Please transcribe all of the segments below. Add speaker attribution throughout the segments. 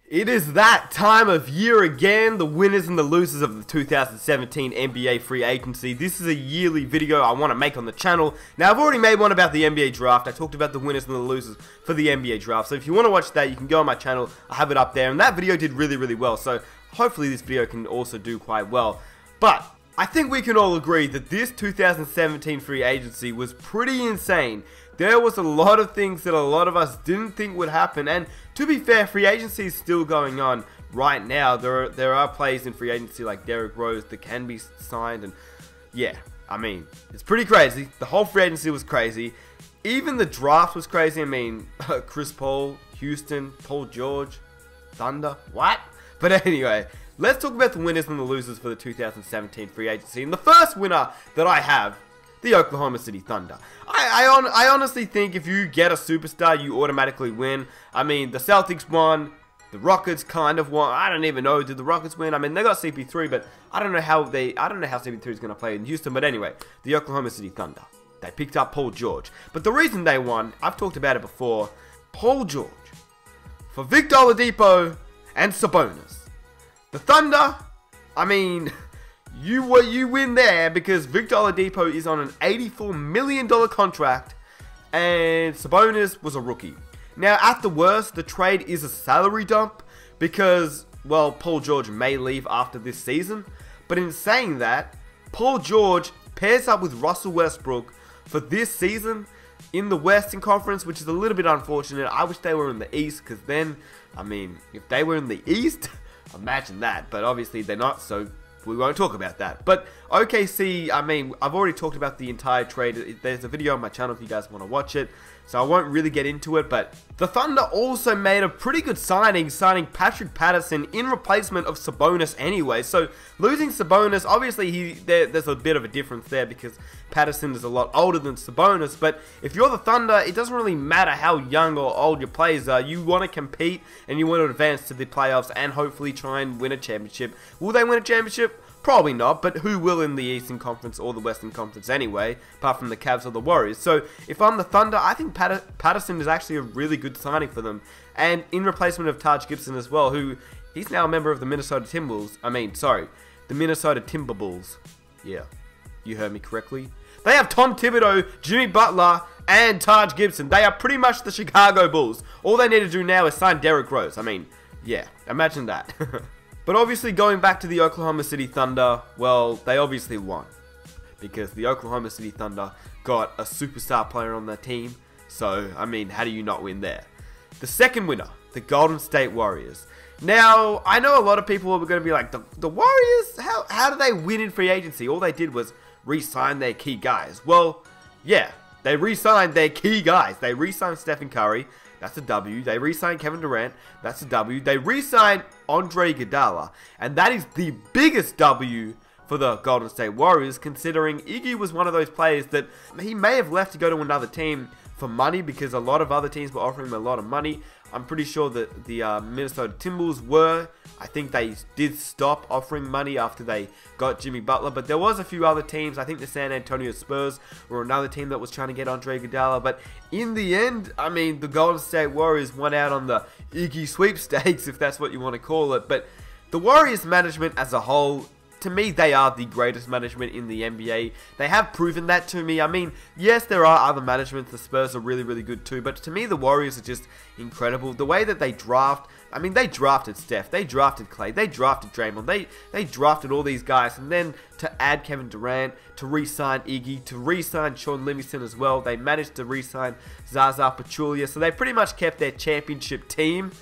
Speaker 1: It is that time of year again, the winners and the losers of the 2017 NBA free agency. This is a yearly video I want to make on the channel. Now, I've already made one about the NBA draft. I talked about the winners and the losers for the NBA draft. So if you want to watch that, you can go on my channel. I have it up there. And that video did really well. So hopefully this video can also do quite well. But I think we can all agree that this 2017 free agency was pretty insane. There was a lot of things that a lot of us didn't think would happen, and to be fair, free agency is still going on right now. There are players in free agency like Derrick Rose that can be signed, and yeah, I mean, it's pretty crazy. The whole free agency was crazy. Even the draft was crazy. I mean, Chris Paul, Houston, Paul George, Thunder, what? But anyway, let's talk about the winners and the losers for the 2017 free agency. And the first winner that I have, the Oklahoma City Thunder. I honestly think if you get a superstar, you automatically win. I mean, the Celtics won. The Rockets kind of won. I don't even know. Did the Rockets win? I mean, they got CP3, but I don't know how CP3 is going to play in Houston. But anyway, the Oklahoma City Thunder. They picked up Paul George. But the reason they won, I've talked about it before. Paul George for Victor Oladipo and Sabonis. The Thunder, I mean, you win there because Victor Oladipo is on an $84 million contract and Sabonis was a rookie. Now, at the worst, the trade is a salary dump because, well, Paul George may leave after this season. But in saying that, Paul George pairs up with Russell Westbrook for this season in the Western Conference, which is a little bit unfortunate. I wish they were in the East because then, I mean, if they were in the East, imagine that. But obviously they're not, so we won't talk about that. But OKC, I mean, I've already talked about the entire trade. There's a video on my channel if you guys want to watch it. So I won't really get into it, but the Thunder also made a pretty good signing Patrick Patterson in replacement of Sabonis anyway. So losing Sabonis, obviously there's a bit of a difference there because Patterson is a lot older than Sabonis. But if you're the Thunder, it doesn't really matter how young or old your players are. You want to compete and you want to advance to the playoffs and hopefully try and win a championship. Will they win a championship? Probably not, but who will in the Eastern Conference or the Western Conference anyway, apart from the Cavs or the Warriors. So if I'm the Thunder, I think Patterson is actually a really good signing for them. And in replacement of Taj Gibson as well, who he's now a member of the Minnesota Timberwolves. The Minnesota Timberwolves. Yeah, you heard me correctly. They have Tom Thibodeau, Jimmy Butler, and Taj Gibson. They are pretty much the Chicago Bulls. All they need to do now is sign Derrick Rose. I mean, yeah, imagine that. But obviously, going back to the Oklahoma City Thunder, well, they obviously won. Because the Oklahoma City Thunder got a superstar player on their team. So, I mean, how do you not win there? The second winner, the Golden State Warriors. Now, I know a lot of people are going to be like, the Warriors? How do they win in free agency? All they did was re-sign their key guys. Well, yeah, they re-signed their key guys. They re-signed Stephen Curry. That's a W. They re-signed Kevin Durant. That's a W. They re-signed Andre Iguodala. And that is the biggest W for the Golden State Warriors, considering Iggy was one of those players that he may have left to go to another team for money because a lot of other teams were offering him a lot of money. I'm pretty sure that the Minnesota Timberwolves were. I think they did stop offering money after they got Jimmy Butler. But there was a few other teams. I think the San Antonio Spurs were another team that was trying to get Andre Iguodala. But in the end, I mean, the Golden State Warriors won out on the Iggy sweepstakes, if that's what you want to call it. But the Warriors management as a whole, to me, they are the greatest management in the NBA. They have proven that to me. I mean, yes, there are other managements. The Spurs are really good too. But to me, the Warriors are just incredible. The way that they draft, I mean, they drafted Steph. They drafted Clay. They drafted Draymond. They drafted all these guys. And then to add Kevin Durant, to re-sign Iggy, to re-sign Sean Livingston as well. They managed to re-sign Zaza Pachulia. So they pretty much kept their championship team.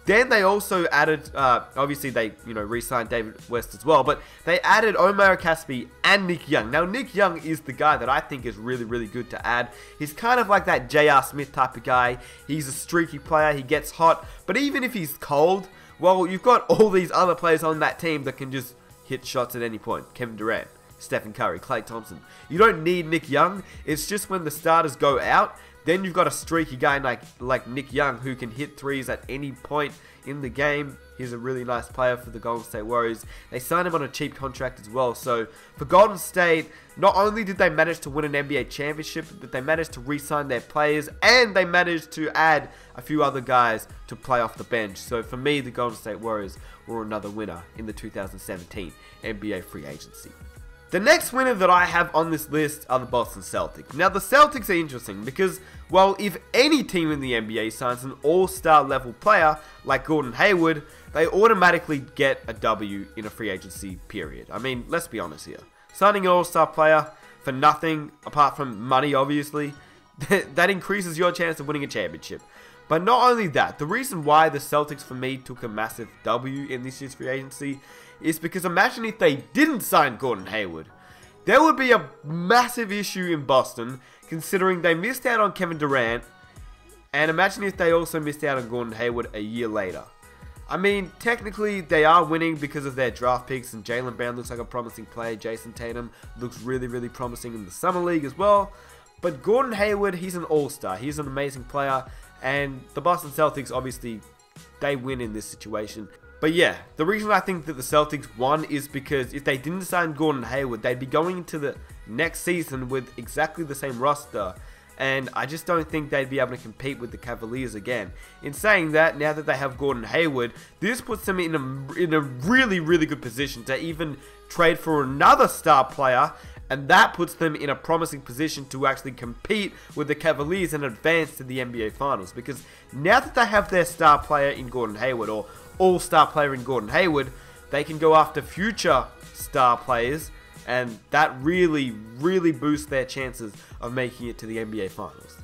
Speaker 1: Then they also added, obviously they, re-signed David West as well, but they added Omar Caspi and Nick Young. Now, Nick Young is the guy that I think is really good to add. He's kind of like that J.R. Smith type of guy. He's a streaky player, he gets hot, but even if he's cold, well, you've got all these other players on that team that can just hit shots at any point. Kevin Durant, Stephen Curry, Klay Thompson. You don't need Nick Young. It's just when the starters go out, Then you've got a streaky guy like Nick Young who can hit threes at any point in the game. He's a really nice player for the Golden State Warriors. They signed him on a cheap contract as well. So for Golden State, not only did they manage to win an NBA championship, but they managed to re-sign their players and they managed to add a few other guys to play off the bench. So for me, the Golden State Warriors were another winner in the 2017 NBA free agency. The next winner that I have on this list are the Boston Celtics. Now, the Celtics are interesting because, well, if any team in the NBA signs an all-star level player like Gordon Hayward, they automatically get a W in a free agency period. I mean, let's be honest here. Signing an all-star player for nothing, apart from money, obviously, that increases your chance of winning a championship. But not only that, the reason why the Celtics, for me, took a massive W in this year's free agency is because imagine if they didn't sign Gordon Hayward. There would be a massive issue in Boston, considering they missed out on Kevin Durant, and imagine if they also missed out on Gordon Hayward a year later. I mean, technically, they are winning because of their draft picks, and Jaylen Brown looks like a promising player. Jason Tatum looks really, really promising in the Summer League as well. But Gordon Hayward, he's an all-star. He's an amazing player, and the Boston Celtics, obviously, they win in this situation. But yeah, the reason I think that the Celtics won is because if they didn't sign Gordon Hayward, they'd be going into the next season with exactly the same roster. And I just don't think they'd be able to compete with the Cavaliers again. In saying that, now that they have Gordon Hayward, this puts them in a really, really good position to even trade for another star player. And that puts them in a promising position to actually compete with the Cavaliers and advance to the NBA Finals. Because now that they have their star player in Gordon Hayward, or all-star player in Gordon Hayward, they can go after future star players, and that really, really boosts their chances of making it to the NBA Finals.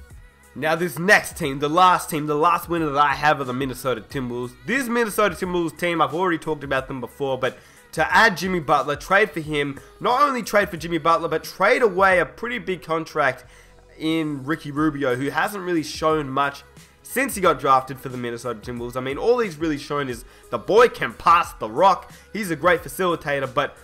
Speaker 1: Now this next team, the last winner that I have are the Minnesota Timberwolves. This Minnesota Timberwolves team, I've already talked about them before, but to add Jimmy Butler, trade for him, not only trade for Jimmy Butler, but trade away a pretty big contract in Ricky Rubio, who hasn't really shown much since he got drafted for the Minnesota Timberwolves. I mean, all he's really shown is the boy can pass the rock. He's a great facilitator, but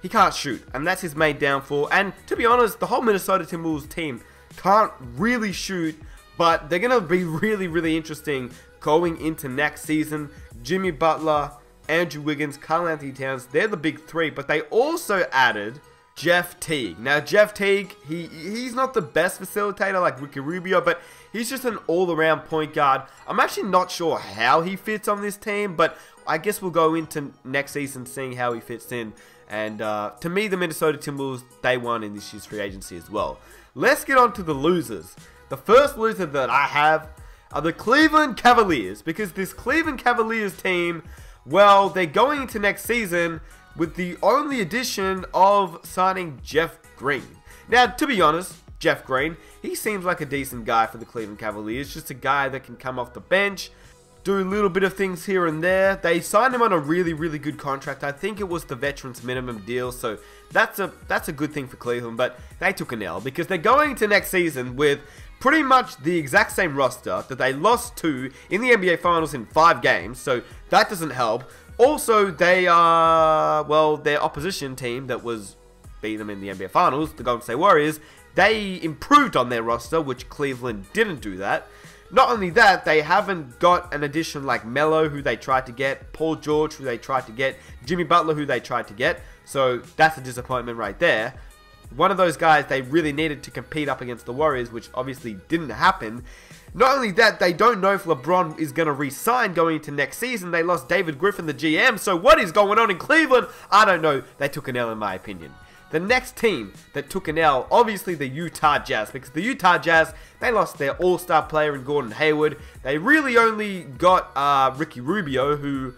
Speaker 1: he can't shoot, and that's his main downfall. And to be honest, the whole Minnesota Timberwolves team can't really shoot, but they're going to be really, really interesting going into next season. Jimmy Butler, Andrew Wiggins, Karl-Anthony Towns, they're the big three, but they also added Jeff Teague. Now, Jeff Teague, he's not the best facilitator like Ricky Rubio, but he's just an all-around point guard. I'm actually not sure how he fits on this team, but I guess we'll go into next season seeing how he fits in. And to me, the Minnesota Timberwolves, they won in this year's free agency as well. Let's get on to the losers. The first loser that I have are the Cleveland Cavaliers, because this Cleveland Cavaliers team, well, they're going into next season with the only addition of signing Jeff Green. Now, to be honest, Jeff Green, he seems like a decent guy for the Cleveland Cavaliers. Just a guy that can come off the bench, do a little bit of things here and there. They signed him on a really, really good contract. I think it was the veterans minimum deal, so that's a good thing for Cleveland, but they took an L because they're going to next season with pretty much the exact same roster that they lost to in the NBA Finals in 5 games, so that doesn't help. Also, they are, well, their opposition team that was beat them in the NBA Finals, the Golden State Warriors, they improved on their roster, which Cleveland didn't do that. Not only that, they haven't got an addition like Melo, who they tried to get, Paul George, who they tried to get, Jimmy Butler, who they tried to get, so that's a disappointment right there. One of those guys they really needed to compete up against the Warriors, which obviously didn't happen. Not only that, they don't know if LeBron is going to re-sign going into next season. They lost David Griffin, the GM, so what is going on in Cleveland? I don't know. They took an L in my opinion. The next team that took an L, obviously the Utah Jazz, because the Utah Jazz, they lost their all-star player in Gordon Hayward. They really only got Ricky Rubio, who,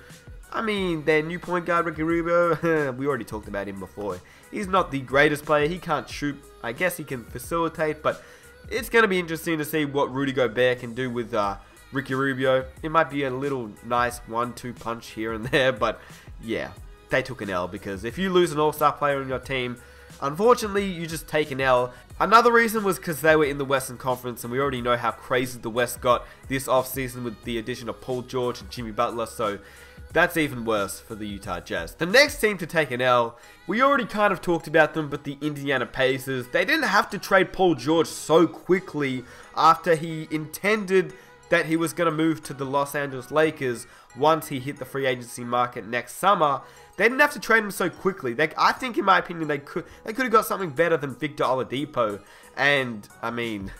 Speaker 1: I mean, their new point guard, Ricky Rubio, we already talked about him before. He's not the greatest player. He can't shoot. I guess he can facilitate, but it's going to be interesting to see what Rudy Gobert can do with Ricky Rubio. It might be a little nice 1-2 punch here and there, but yeah, they took an L because if you lose an all-star player on your team, unfortunately, you just take an L. Another reason was because they were in the Western Conference, and we already know how crazy the West got this offseason with the addition of Paul George and Jimmy Butler, so that's even worse for the Utah Jazz. The next team to take an L, we already kind of talked about them, but the Indiana Pacers, they didn't have to trade Paul George so quickly after he intended that he was going to move to the Los Angeles Lakers once he hit the free agency market next summer. They didn't have to trade him so quickly. I think, in my opinion, they could have got something better than Victor Oladipo. And, I mean,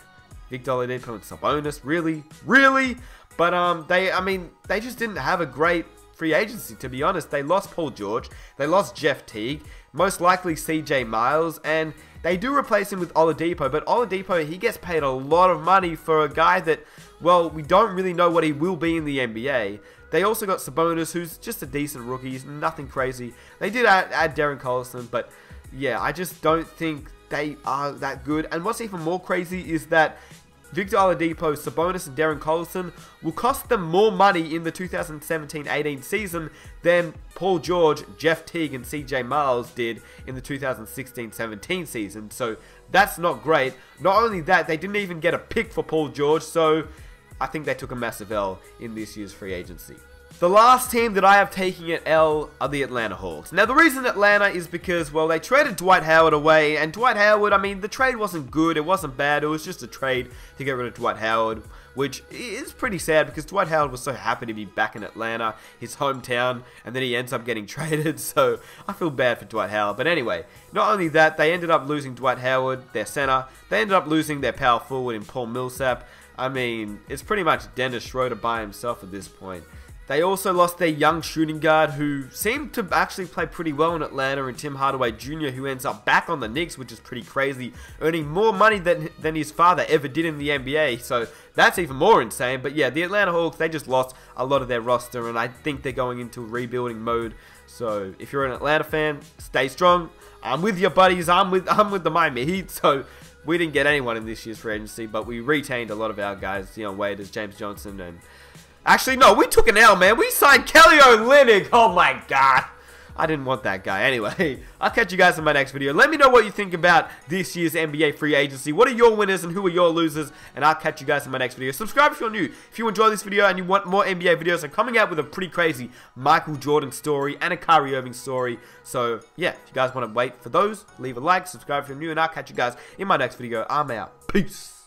Speaker 1: Victor Oladipo and Sabonis, really? But, they just didn't have a great free agency, to be honest. They lost Paul George, they lost Jeff Teague, most likely CJ Miles, and they do replace him with Oladipo, but Oladipo, he gets paid a lot of money for a guy that, well, we don't really know what he will be in the NBA. They also got Sabonis, who's just a decent rookie. He's nothing crazy. They did add Darren Collison, but yeah, I just don't think they are that good. And what's even more crazy is that Victor Oladipo, Sabonis, and Darren Collison will cost them more money in the 2017-18 season than Paul George, Jeff Teague, and CJ Miles did in the 2016-17 season. So that's not great. Not only that, they didn't even get a pick for Paul George, so I think they took a massive L in this year's free agency. The last team that I have taking an L are the Atlanta Hawks. Now, the reason Atlanta is because, well, they traded Dwight Howard away, and Dwight Howard, I mean, the trade wasn't good, it wasn't bad, it was just a trade to get rid of Dwight Howard, which is pretty sad because Dwight Howard was so happy to be back in Atlanta, his hometown, and then he ends up getting traded, so I feel bad for Dwight Howard. But anyway, not only that, they ended up losing Dwight Howard, their center, they ended up losing their power forward in Paul Millsap. I mean, it's pretty much Dennis Schroeder by himself at this point. They also lost their young shooting guard who seemed to actually play pretty well in Atlanta, and Tim Hardaway Jr., who ends up back on the Knicks, which is pretty crazy, earning more money than his father ever did in the NBA, so that's even more insane. But yeah, the Atlanta Hawks, they just lost a lot of their roster, and I think they're going into rebuilding mode. So if you're an Atlanta fan, stay strong. I'm with your buddies, I'm with the Miami Heat, so we didn't get anyone in this year's free agency, but we retained a lot of our guys, Dion Waiters, James Johnson, and actually, no, we took an L, man. We signed Kelly Olynyk. Oh, my God. I didn't want that guy. Anyway, I'll catch you guys in my next video. Let me know what you think about this year's NBA free agency. What are your winners and who are your losers? And I'll catch you guys in my next video. Subscribe if you're new. If you enjoy this video and you want more NBA videos, I'm coming out with a pretty crazy Michael Jordan story and a Kyrie Irving story. So, yeah, if you guys want to wait for those, leave a like, subscribe if you're new, and I'll catch you guys in my next video. I'm out. Peace.